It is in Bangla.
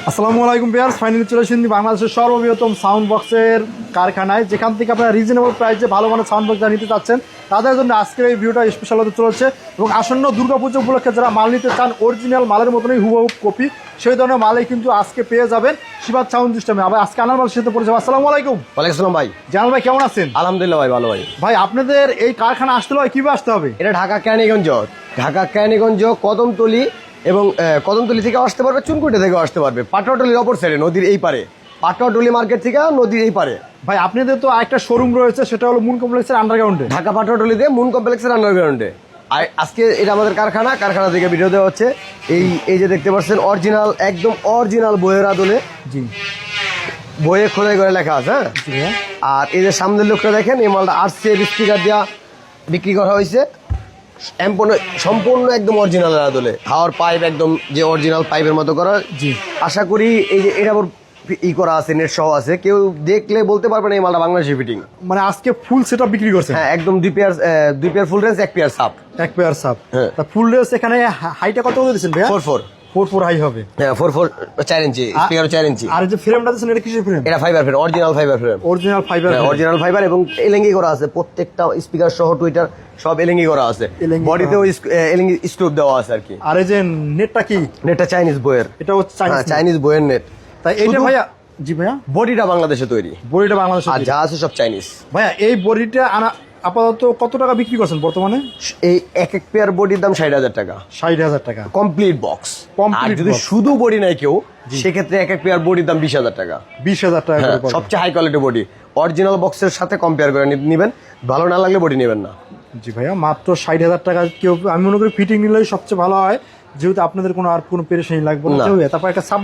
আসসালামু আলাইকুম ভিউয়ার্স, ফাইনালি চলে এসেছি বাংলাদেশের সর্ববৃহত্তম সাউন্ড বক্সের কারখানায়, যেখান থেকে আপনারা রিজনেবল প্রাইসে ভালো মানের সাউন্ড বক্স নিতে চাচ্ছেন তাদের জন্য আজকের এই ভিডিওটা স্পেশাল হতে চলেছে। এবং আসন্ন দুর্গাপুজো উপলক্ষে যারা মাল নিতে চান অরিজিনাল মালের মতনই হুবহু কপি, সেই ধরনের মালই কিন্তু আজকে পেয়ে যাবেন শিবাদ সাউন্ড সিস্টেমে। আবার আজকে আনার মাল সাথে পড়েছে। আসসালামু আলাইকুম। ওয়ালাইকুম আসসালাম ভাই। জানাল ভাই কেমন আছেন? আলহামদুলিল্লাহ ভাই, ভালো ভাই। ভাই আপনাদের এই কারখানা আসতে হয় কিভাবে আসতে হবে? এটা ঢাকা কেরানীগঞ্জ কদমতলি এবং কদমতলি থেকে আসতে পারবে, চুনকুটি থেকে আসতে পারবে, পাটোয়াটলির অপর সাইডে নদীর এই পারে, পাটোয়াটলি মার্কেট থেকে নদীর এই পারে। ভাই আপনাদের তো আরেকটা শোরুম রয়েছে, সেটা হলো মুন কমপ্লেক্সের আন্ডারগ্রাউন্ডে, ঢাকা পাটোয়াটলিতে মুন কমপ্লেক্সের আন্ডারগ্রাউন্ডে। আর আজকে এটা আমাদের কারখানা থেকে ভিডিও দেওয়া হচ্ছে। এই যে দেখতে পাচ্ছেন অরিজিনাল, একদম অরিজিনাল বইয়ের আদলে, জি বইয়ে খোদাই করে লেখা আছে। হ্যাঁ, আর এই যে সামনের লোকটা দেখেন, এই মালটা আরসিএফ স্টিকার দেওয়া বিক্রি করা হয়েছে। সম্পূর্ণ একদম অরিজিনালের আদলে, হাওয়ার পাইপ একদম যে অরিজিনাল পাইপের মতো করা। জি, আশা করি এই যে এটা করা আছে, নেট সহ আছে, কেউ দেখলে বলতে পারবে না এই মালটা বাংলাদেশি ফিটিং। মানে আজকে ফুল সেটআপ বিক্রি করছে? হ্যাঁ, একদম দুই পেয়ার ফুল রেঞ্জ, এক পেয়ার সাপ। এক পেয়ার সাপ। হ্যাঁ, ফুল রেঞ্জ এখানে হাইটা কত করে দিয়েছেন ভাইয়া? 4.4 হাই হবে। হ্যাঁ, 4 ইঞ্চি স্পিকার, 4 ইঞ্চি। আর যে ফ্রেমটা দিয়েছেন এটা কিসের ফ্রেম? এটা fibre frame, original fibre frame. Original fibre এবং এলএনজি করা আছে, প্রত্যেকটা স্পিকার সহ টুইটার সব এলএনজি করা আছে। বডিতেও এলএনজি স্টোভ দেওয়া আছে আর কি। আর এই যে নেটটা কি? নেটটা চাইনিজ বইয়ের। এটা হচ্ছে চাইনিজ বইয়ের নেট। তাই এইটা ভাইয়া? জি ভাইয়া, বডিটা বাংলাদেশে তৈরি, বডিটা বাংলাদেশে, আর যা আছে সব চাইনিজ। ভাইয়া এই বডিটা আপাতত কত টাকা বিক্রি করছেন বর্তমানে? এই এক পেয়ার বডির দাম 60,000 টাকা। 60,000 টাকা কমপ্লিট বক্স। আর যদি শুধু বডি নাই কেউ, সেক্ষেত্রে এক পেয়ার বডির দাম 20,000 টাকা। 20,000 টাকা করে পড়বে। সবচেয়ে হাই কোয়ালিটি বডি, অরিজিনাল বক্সের সাথে কম্পেয়ার করে নিবেন। ভালো না লাগলে বডি নেবেন না। জি ভাইয়া, মাত্র 60,000 টাকা। কেউ আমি মনে করি ফিটিং নিলেই সবচেয়ে ভালো হয়, যেহেতু আপনাদের কোনো আর কোনো পেরেশানি লাগবে না। তারপর একটা সাপ